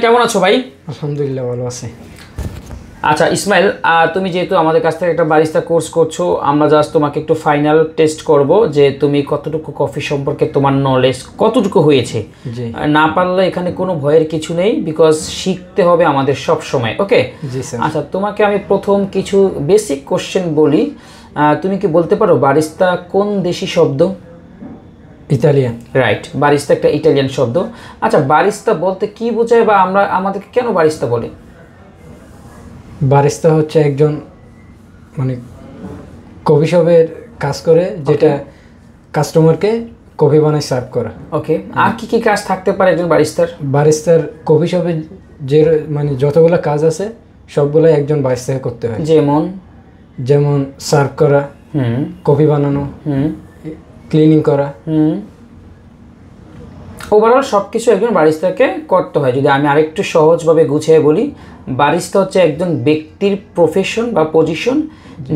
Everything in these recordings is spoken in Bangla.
কেমন আছো ভাই? আলহামদুলিল্লাহ ভালো আছি। আচ্ছা ইসমাইল, তুমি যেহেতু আমাদের কাছ থেকে একটা বারিস্তা কোর্স করছো, আমরা জাস্ট তোমাকে একটু ফাইনাল টেস্ট করব যে তুমি কতটুকু কফি সম্পর্কে তোমার নলেজ কতটুকু হয়েছে। না পারলে এখানে কোনো ভয়ের কিছু নেই, বিকজ শিখতে হবে আমাদের সব সময়। ওকে, আচ্ছা তোমাকে আমি প্রথম কিছু বেসিক কোশ্চেন বলি। তুমি কি বলতে পারো বারিস্তা কোন দেশি শব্দ? ইতালিয়ান। রাইট, বারিস্তা একটা ইটালিয়ান শব্দ। আচ্ছা বারিস্তা বলতে কি বোঝায় বা আমাদেরকে কেন বারিস্তা বলে? বারিস্তা হচ্ছে একজন মানে কফি শপের কাজ করে, যেটা কাস্টমারকে কফি বানায় সার্ভ করা। ওকে, আর কি কি কাজ থাকতে পারে একজন বারিস্তার? বারিস্তার কফি শপে যে মানে যতগুলো কাজ আছে সবগুলো একজন বারিস্তাকে করতে হয়। যেমন সার্ভ করা, কফি বানানো, ক্লিনিং করা, ওভারঅল সব কিছু একজন বারিস্তাকে করতে হয়। যদি আমি আরেকটু সহজভাবে গুছিয়ে বলি, বারিস্তা হচ্ছে একজন ব্যক্তির প্রফেশন বা পজিশন,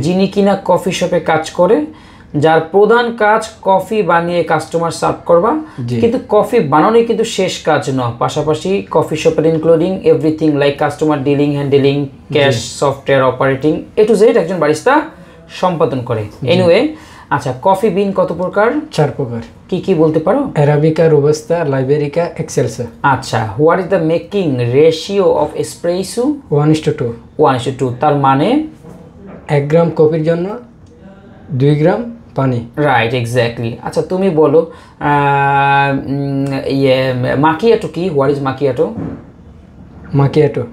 যিনি কিনা কফি শপে কাজ করে, যার প্রধান কাজ কফি বানিয়ে কাস্টমার সার্ভ করবা। কিন্তু কফি বানানোই কিন্তু শেষ কাজ নয়, পাশাপাশি কফি শপের including everything like customer dealing, handling, cash, software operating, A to Z একজন বারিস্তা সম্পাদন করে। এনিওয়ে, আচ্ছা কফি বিন কত প্রকার? 4 প্রকার। কি কি বলতে পারো? Arabica, robusta, liberica, excelsa. আচ্ছা, what is the making ratio of espresso? 1:2। 1:2, তার মানে 1 গ্রাম কফির জন্য 2 গ্রাম পানি। Right, exactly. আচ্ছা তুমি বলো মাকিয়াটো কি? What is মাকিয়াটো? মাকিয়াটো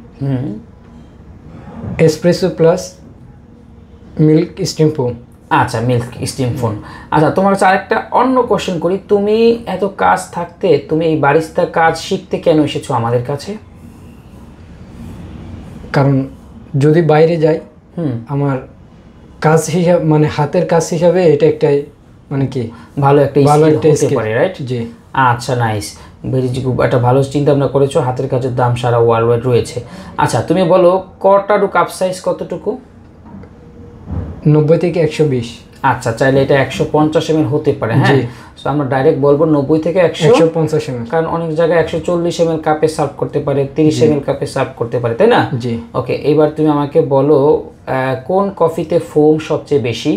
espresso plus milk steam foam. আচ্ছা, মিল্ক স্টিম ফোন। আচ্ছা তোমার কাছে আরেকটা অন্য কোশ্চেন করি, তুমি এত কাজ থাকতে তুমি এই বারিস্তার কাজ শিখতে কেন এসেছো আমাদের কাছে? কারণ যদি বাইরে যাই আমার কাজ হিসাবে মানে হাতের কাজ হিসাবে এটা একটাই মানে কি ভালো একটা হতে পারে, রাইট? জি। আচ্ছা নাইস, খুব একটা ভালো চিন্তা ভাবনা করেছো। হাতের কাজের দাম সারা ওয়ার্ল্ড ওয়াইড রয়েছে। আচ্ছা তুমি বলো কটারু কাপ সাইজ কতটুকু? 90 থেকে 120। আচ্ছা, চাইলে এটা 150 ml হতে পারে। হ্যাঁ, সো আমরা ডাইরেক্ট বলবো 90 থেকে 150 ml, কারণ অনেক জায়গায় 140 ml কাপে সার্ভ করতে পারে, 30 ml কাপে সার্ভ করতে পারে, তাই না? জি। ওকে, এবার তুমি আমাকে বলো কোন কফিতে ফোম সবচেয়ে বেশি?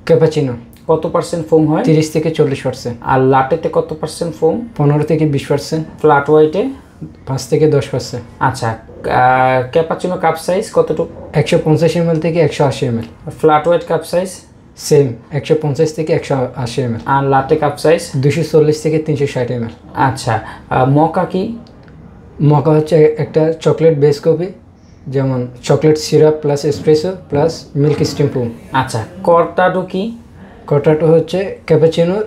ক্যাপাচিনো। কত পার্সেন্ট ফোম হয়? 30 থেকে 40%। আর লাটেতে কত পার্সেন্ট ফোম? 15 থেকে 20%। ফ্ল্যাট হোয়াইটে 5 থেকে 10%। আচ্ছা, ক্যাপাচিনো কাপ সাইজ কতটুকু? 150 ml থেকে 180 ml। Flat white cup size? Same 150 থেকে 180 ml। আর লাটে কাপ সাইজ? 240 থেকে 360 ml। আচ্ছা, মকা কি? মকা হচ্ছে একটা চকলেট বেস কফি, যেমন chocolate syrup plus espresso plus milk steam foam. আচ্ছা, কর্টাডো কি? কর্টাডো হচ্ছে ক্যাপাচিনোর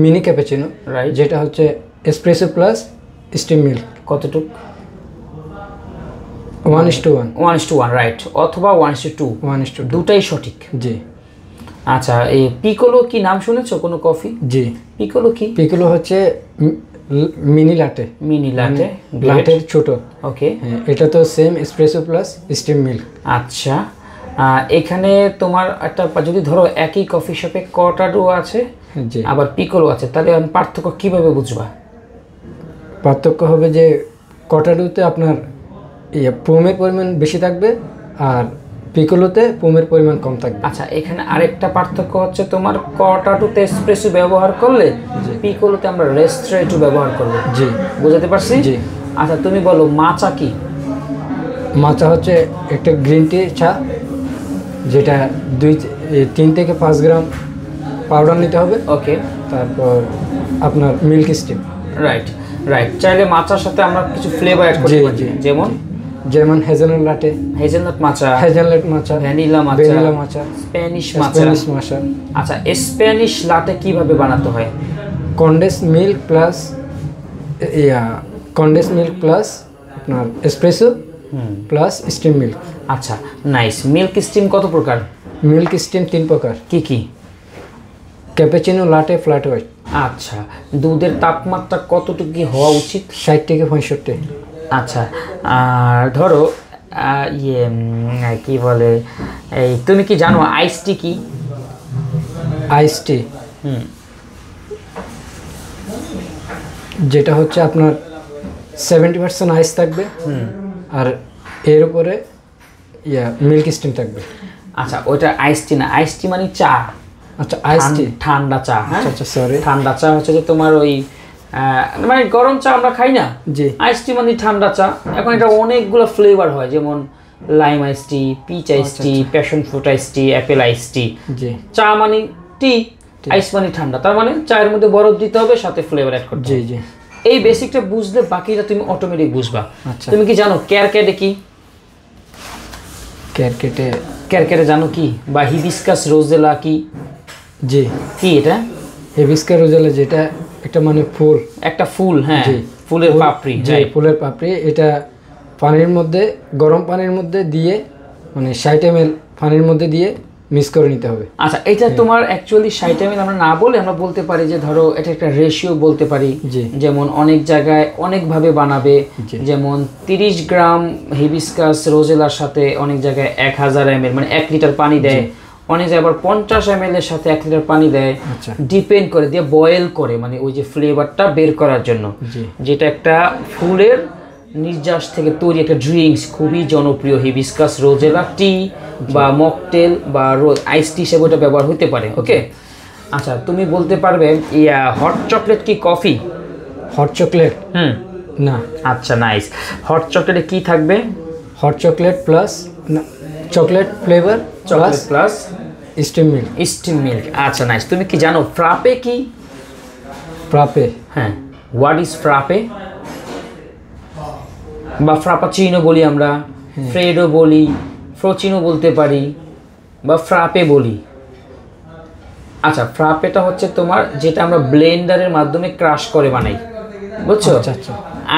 মিনি ক্যাপাচিনো, রাইট, যেটা হচ্ছে এসপ্রেসো প্লাস স্টিম মিল্ক। কতটুকু? 1:1। 1:1, রাইট, অথবা 1:2। 1:2 দুটাই সঠিক। জি। আচ্ছা, এই পিকোলো কি নাম শুনেছো কোনো কফি? জি। পিকোলো কি? পিকোলো হচ্ছে মিনি লাটে। মিনি লাটে, লাটের ছোট। ওকে, এটা তো same espresso plus steam milk. আচ্ছা, এখানে তোমার একটা যদি ধরো একই কফি শপে কর্টাডো আছে আবার পিকোলো আছে, তাহলে আমি পার্থক্য কিভাবে বুঝবা? পার্থক্য হবে যে কর্টাডোতে আপনার ফোমের পরিমাণ বেশি থাকবে আর পিকোলোতে ফোমের পরিমাণ কম থাকবে। আচ্ছা, এখানে আরেকটা পার্থক্য হচ্ছে তোমার কর্টাডোতে এসপ্রেসো ব্যবহার করলে পিকোলোতে আমরা রেস্ট্রেটো ব্যবহার করব। জি, বুঝতে পারছি? জি। আচ্ছা তুমি বলো মাচা কি? মাচা হচ্ছে একটা গ্রিন টি চা, যেটা 3 থেকে 5 গ্রাম পাউডার নিতে হবে। ওকে, তারপর আপনার মিল্ক স্টিম। রাইট রাইট, চাইলে মাচার সাথে আমরা কিছু ফ্লেভার অ্যাড করতে পারি, যেমন hazelnut latte, hazelnut matcha, hazelnut matcha, vanilla matcha, Spanish matcha. আচ্ছা, স্প্যানিশ লাটে কিভাবে বানাতে হয়? কন্ডেন্স মিল্ক প্লাস আপনার এসপ্রেসো প্লাস স্টিম মিল্ক। আচ্ছা নাইস। মিল্ক স্টিম কত প্রকার? মিল্ক স্টিম 3 প্রকার। কি কি? Cappuccino, latte, flat white. আচ্ছা, দুধের তাপমাত্রা কতটুকু হওয়া উচিত? 60 থেকে 65। আচ্ছা, আর ধরো কি বলে, এই তুমি কি জানো আইস টি কি? আইস টি যেটা হচ্ছে আপনার 70% আইস থাকবে, আর এর উপরে মিল্ক স্টিম থাকবে। আচ্ছা, ওইটা আইস টি না, আইস টি মানে চা। আচ্ছা, আইস টি ঠান্ডা চা। হ্যাঁ, আচ্ছা সরি, ঠান্ডা চা হচ্ছে যে তোমার ওই মানে গরম চা আমরা খাই না, জি। আইস টি মানে ঠান্ডা চা। এখন এটা অনেকগুলো ফ্লেভার হয়, যেমন লাইম আইস টি, পিচ আইস টি, প্যাশন ফ্রুট আইস টি, অ্যাপেল আইস টি। জি। চা মানে টি, আইস মানে ঠান্ডা, তার মানে চায়ের মধ্যে বরফ দিতে হবে, সাথে ফ্লেভার অ্যাড করতে হবে। জি জি। এই বেসিকটা বুঝলে বাকিটা তুমি অটোমেটিক বুঝবা। আচ্ছা, তুমি কি জানো ক্যারকেটে কি? ক্যারকেটে জানো কি? বা হিবিস্কাস রোজেলা কি? জি। কি এটা? হিবিস্কাস রোজেলা যেটা একটা মানে ফুল, একটা ফুল। হ্যাঁ, ফুলের পাপড়ি। জি, ফুলের পাপড়ি। এটা পানির মধ্যে, গরম পানির মধ্যে দিয়ে, মানে 60 ml পানির মধ্যে দিয়ে মিক্স করে নিতে হবে। আচ্ছা, এটা তোমার অ্যাকচুয়ালি 60 ml আমরা না বলে আমরা বলতে পারি যে ধরো এটা একটা রেশিও বলতে পারি। যেমন অনেক জায়গায় অনেকভাবে বানাবে, যেমন 30 গ্রাম হিবিস্কাস রোজেলার সাথে অনেক জায়গায় 1000 ml মানে 1 লিটার পানি দেয়, অনেক জায়গায় আবার 50 ml এর সাথে 1 লিটার পানি দেয়। ডিপেন্ড করে, দিয়ে বয়েল করে, মানে ওই যে ফ্লেভারটা বের করার জন্য। যেটা একটা ফুলের নির্যাস থেকে তৈরি একটা ড্রিঙ্কস, খুবই জনপ্রিয় হিবিস্কাস রোজেলা টি বা মকটেল বা আইস টি হিসেবে ওটা ব্যবহার হতে পারে। ওকে, আচ্ছা, তুমি বলতে পারবে হট চকলেট কি কফি? হট চকলেট না। আচ্ছা, নাইস। হট চকলেটে কি থাকবে? Hot chocolate plus chocolate flavour, chocolate plus steam milk. Steam milk. আচ্ছা, নাইস। তুমি কি জানো ফ্রাপে কি? ফ্রাপে, হ্যাঁ, হোয়াট ইজ ফ্রাপে? বা ফ্রাপাচিনো বলি আমরা, ফ্রেডো বলি, ফ্রোচিনো বলতে পারি, বা ফ্রাপে বলি। আচ্ছা, ফ্রাপেটা হচ্ছে তোমার যেটা আমরা ব্লেন্ডারের মাধ্যমে ক্রাশ করে বানাই, বুঝছো? আচ্ছা।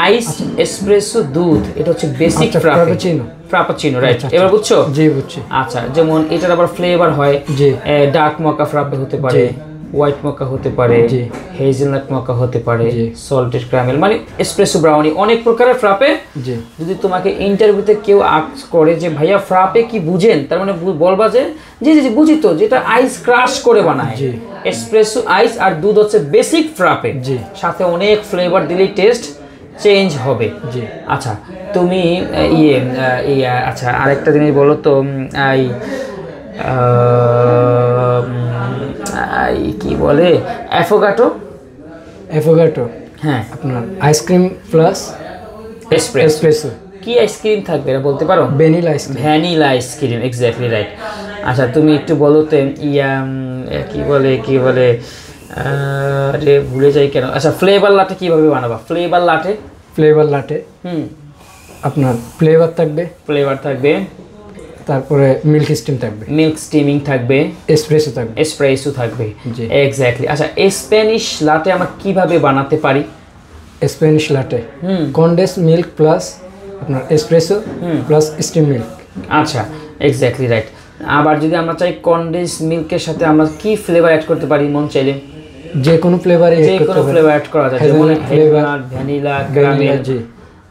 আইস, এসপ্রেসো, দুধ, এটা হচ্ছে বেসিক ফ্রাপেচিনো। ফ্রাপাচিনো, রাইট। এবার বুঝছো? জি, বুঝছি। আচ্ছা, যেমন এটার আবার ফ্লেভার হয়, ডার্ক মকা ফ্রাপে হতে পারে, হোয়াইট মকা হতে পারে, হেজেলনাট মকা হতে পারে, সল্টেড ক্যারামেল, মানে এসপ্রেসো ব্রাউনি, অনেক প্রকারের ফ্রাপে। যদি তোমাকে ইন্টারভিউতে কেউ আস্ক করে যে ভাইয়া ফ্রাপে কি বুঝেন, তার মানে বলবা যে জি জি বুঝি তো, যেটা আইস ক্রাশ করে বানায়, এসপ্রেসো আইস আর দুধ হচ্ছে বেসিক ফ্রাপে, সাথে অনেক ফ্লেভার দিলেই টেস্ট চেঞ্জ হবে। আচ্ছা, তুমি আচ্ছা আরেকটা জিনিস বলো তো, কি বলে অ্যাফোগাটো? হ্যাঁ, আপনার আইসক্রিম প্লাস এসপ্রেসো। কি আইসক্রিম থাকবে এটা বলতে পারো? Vanilla ice cream, exactly right. আচ্ছা, তুমি একটু বলো তো কি বলে আরে ভুলে যাই কেন। আচ্ছা, ফ্লেভার লাটে কিভাবে বানাবা? ফ্লেভার লাটে আপনার ফ্লেভার থাকবে, তারপরে মিল্ক স্টিমিং থাকবে, এসপ্রেসো থাকবে, এক্স্যাক্টলি। আচ্ছা, স্প্যানিশ লাটে আমরা কিভাবে বানাতে পারি? Spanish latte condense milk plus আপনার এসপ্রেসো প্লাস স্টিম মিল্ক। আচ্ছা, এক্স্যাক্টলি রাইট। আবার যদি আমরা চাই কনডেন্স মিল্কের সাথে আমরা কি ফ্লেভার অ্যাড করতে পারি? মন চাইলে যে কোনো ফ্লেভার অ্যাড করা যায়, যেমন হেজেলনাট, ভ্যানিলা, ক্যারামেল।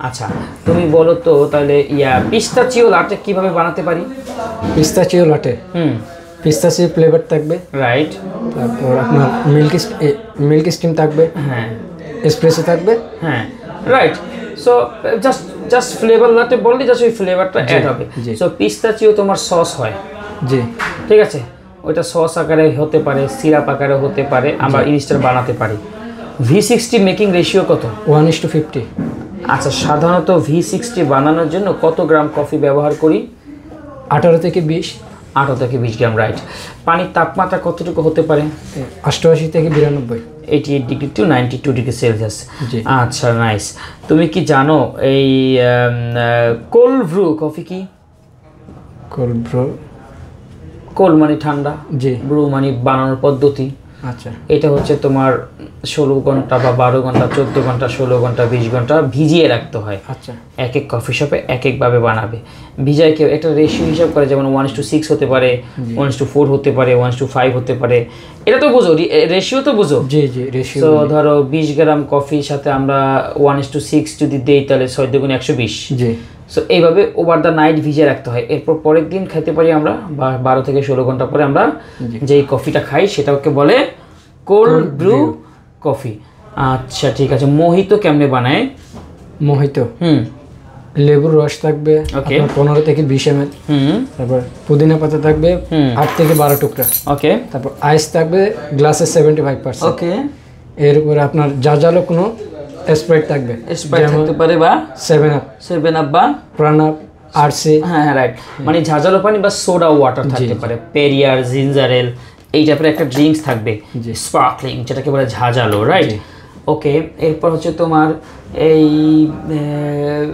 আচ্ছা, তুমি বলো তো তাহলে পিস্তাচিও লাটে কিভাবে বানাতে পারি? পিস্তাচিও লাটে পিস্তাচিও ফ্লেভার থাকবে, রাইট। তারপর আপনার মিল্ক স্টিম থাকবে, হ্যাঁ, এসপ্রেসো থাকবে, হ্যাঁ, রাইট। সো জাস্ট ফ্লেভার লাটে বললে জাস্ট ওই ফ্লেভারটা অ্যাড হবে। সো পিস্তাচিও তোমার সস হয়, জি, ঠিক আছে। ওইটা সস আকারে হতে পারে, সিরাপ আকারে হতে পারে, আমরা ইনস্ট্যান্ট বানাতে পারি। V60 মেকিং রেশিও কত? 1:50। আচ্ছা, সাধারণত V60 বানানোর জন্য কত গ্রাম কফি ব্যবহার করি? 18 থেকে 20 গ্রাম, রাইট। পানির তাপমাত্রা কতটুকু হতে পারে? 88 থেকে 92, 88 ডিগ্রি টু 92 ডিগ্রি সেলসিয়াস। আচ্ছা, নাইস। তুমি কি জানো এই কোল্ড ব্রু কফি কি? কোল্ড মানে ঠান্ডা, ব্রু মানে বানানোর পদ্ধতি। আচ্ছা, এটা হচ্ছে তোমার 16 ঘন্টা বা 12 ঘন্টা, 14 ঘন্টা, 16 ঘন্টা, 20 ঘন্টা ভিজিয়ে রাখতে হয়। আচ্ছা, এক এক কফি শপে এক একভাবে বানাবে। ভিজায় কেউ একটা রেশিও হিসাব করে, যেমন 1:6 হতে পারে, 1:4 হতে পারে, 1:5 হতে পারে। এটা তো বুঝো, রেশিও তো বুঝো। জি, রেশিও। তো ধরো 20 গ্রাম কফির সাথে আমরা 1:6 যদি দেই, তাহলে 6 × 120। জি। সো এইভাবে ওভার দ্য নাইট ভিজিয়ে রাখতে হয়। এরপর পরের দিন খেতে পারি আমরা, 12 থেকে 16 ঘন্টা পরে আমরা যেই কফিটা খাই সেটাকে বলে কোল্ড ব্রু কফি। আচ্ছা, ঠিক আছে। মোহিতো কেমনে বানায়? মোহিতো, লেবুর রস থাকবে 15 থেকে 20 ml, তারপর পুদিনা পাতা থাকবে 8 থেকে 12 টুকরা, ওকে, তারপর আইস থাকবে গ্লাসে 75%, ওকে, এর উপরে আপনার জাজালো কোনো স্প্রাইট থাকবে, স্প্রাইট থাকতে পারে বা 7 আপ বা প্রাণাপ, আরসি, হ্যাঁ রাইট, মানে ঝাঁঝালো পানি বা সোডা ওয়াটার থাকতে পারে, পেরিয়ার, জিঞ্জার এল, এই টাইপের একটা ড্রিঙ্কস থাকবে স্পার্কলিং, যেটাকে বলে ঝাঁঝালো, রাইট। ওকে, এরপর হচ্ছে তোমার এই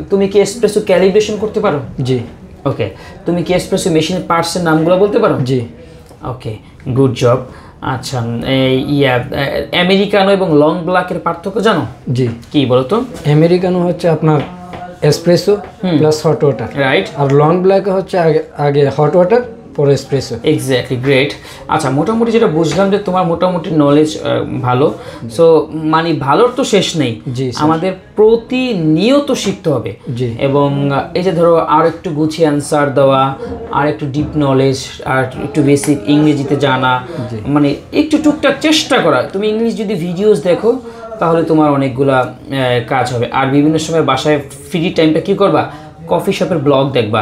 তুমি কি এসপ্রেসো ক্যালিব্রেশন করতে পারো? জি। ওকে, তুমি কি এসপ্রেসো মেশিনের পার্টসের নামগুলো বলতে পারো? জি। ওকে, গুড জব। আচ্ছা, আমেরিকানো এবং লং ব্ল্যাকের পার্থক্য জানো? জি। কি বলো তো? আমেরিকানো হচ্ছে আপনার espresso plus hot water, right, আর লং ব্ল্যাক হচ্ছে আগে হট ওয়াটার পরে এসপ্রেসো। Exactly, great. আচ্ছা, মোটামুটি যেটা বুঝলাম যে তোমার মোটামুটি নলেজ ভালো। সো মানে ভালোর তো শেষ নেই, আমাদের প্রতিনিয়ত শিখতে হবে। এবং এই যে ধরো আর একটু গুছিয়ে অ্যান্সার দেওয়া, আর একটু ডিপ নলেজ, আর একটু বেসিক ইংরেজিতে জানা, মানে একটু টুকটাক চেষ্টা করা। তুমি ইংলিশ যদি ভিডিওস দেখো তাহলে তোমার অনেকগুলা কাজ হবে। আর বিভিন্ন সময় বাসায় ফ্রি টাইমটা কী করবা, কফি শপের ব্লগ দেখবা।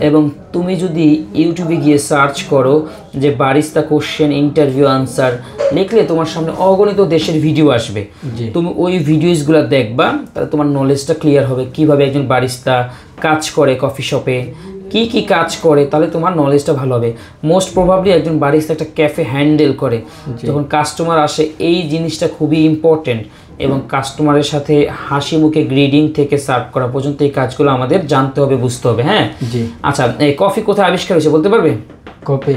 এবং তুমি যদি ইউটিউবে গিয়ে সার্চ করো যে বারিস্তা কোশ্চেন ইন্টারভিউ আনসার লিখলে তোমার সামনে অগণিত দেশের ভিডিও আসবে, তুমি ওই ভিডিওসগুলো দেখবা, তাহলে তোমার নলেজটা ক্লিয়ার হবে কিভাবে একজন বারিস্তা কাজ করে কফি শপে, কি কি কাজ করে, তাহলে তোমার নলেজটা ভালো হবে। মোস্ট প্রবাবলি একজন বারিস্তা একটা ক্যাফে হ্যান্ডেল করে, যখন কাস্টমার আসে এই জিনিসটা খুবই ইম্পর্টেন্ট, এবং কাস্টমারের সাথে হাসি মুখে গ্রিডিং থেকে সার্ভ করা পর্যন্ত এই কাজগুলো আমাদের জানতে হবে, বুঝতে হবে। হ্যাঁ, জি। আচ্ছা, এই কফি কোথায় আবিষ্কার হয়েছে বলতে পারবে? Coffee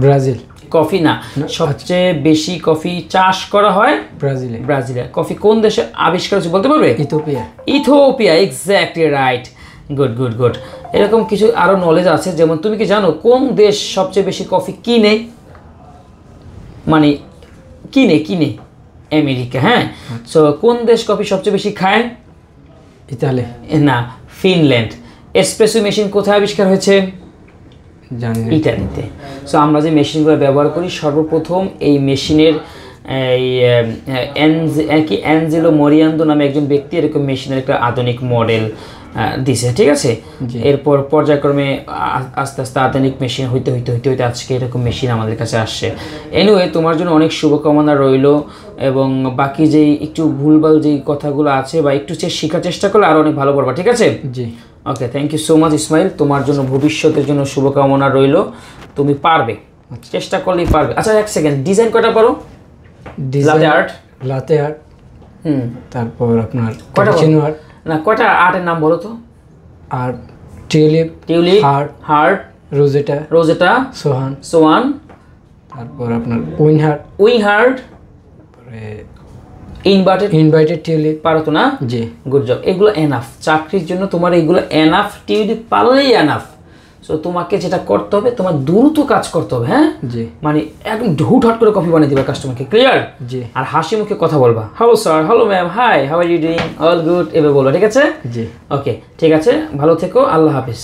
Brazil. কফি না, সবচেয়ে বেশি কফি চাষ করা হয় ব্রাজিলে। ব্রাজিলে। কফি কোন দেশে আবিষ্কার হয়েছে বলতে পারবে? Ethiopia. Ethiopia, exactly right, good good good. এরকম কিছু আরও নলেজ আছে, যেমন তুমি কি জানো কোন দেশ সবচেয়ে বেশি কফি কিনে? মানে কিনে আমেরিকা। হ্যাঁ, সো কোন দেশ কফি সবচেয়ে বেশি খায়? ইতালি। না, ফিনল্যান্ড। এসপ্রেসো মেশিন কোথায় আবিষ্কার হয়েছে? জানি না। ইতালিতে। সো আমরা যে মেশিনগুলো ব্যবহার করি, সর্বপ্রথম এই মেশিনের অ্যাঞ্জেলো মরিয়ান্দো নামে একজন ব্যক্তি এরকম মেশিনের একটা আধুনিক মডেল দিছে, ঠিক আছে। এরপর পর্যায়ক্রমে আস্তে আস্তে আধুনিক মেশিন হইতে আজকে এরকম মেশিন আমাদের কাছে আসছে। এনিওয়ে, তোমার জন্য অনেক শুভকামনা রইল, এবং বাকি যেই একটু ভুলভাল যেই কথাগুলো আছে বা একটু শেখার চেষ্টা করলে আরও অনেক ভালো পারবা, ঠিক আছে? জি। Okay, thank you so much Ismail, তোমার জন্য ভবিষ্যতের জন্য শুভকামনা রইল, তুমি পারবে, চেষ্টা করলেই পারবে। আচ্ছা, এক সেকেন্ড, ডিজাইন কয়টা পারো? লাতে আর্ট, তারপর আপনার ক্যাপুচিনো আর্ট। না, কয়টা আর্টের নাম বলো তো? আর্ট, টিউলিপ, হার্ট, রোজেটা, সোহান, তারপর আপনার উইংহার্ট, ইনভার্টেড টিউলিপ। পারো তো না? জি, গুড জব। এগুলো এনাফ, চাকরির জন্য তোমার এগুলো এনাফ, টিউলিপ পারলেই এনাফ। সো তোমাকে যেটা করতে হবে, তোমার দ্রুত কাজ করতে হবে। হ্যাঁ, জি, মানে একদম হুটহাট করে কফি বানিয়ে দিবা কাস্টমারকে, ক্লিয়ার? জি। আর হাসি মুখে কথা বলবা, hello sir, hello ma'am, hi, how are you doing, all good, এভাবে বলবা, ঠিক আছে? জি। ওকে, ঠিক আছে, ভালো থেকো, আল্লাহ হাফিজ।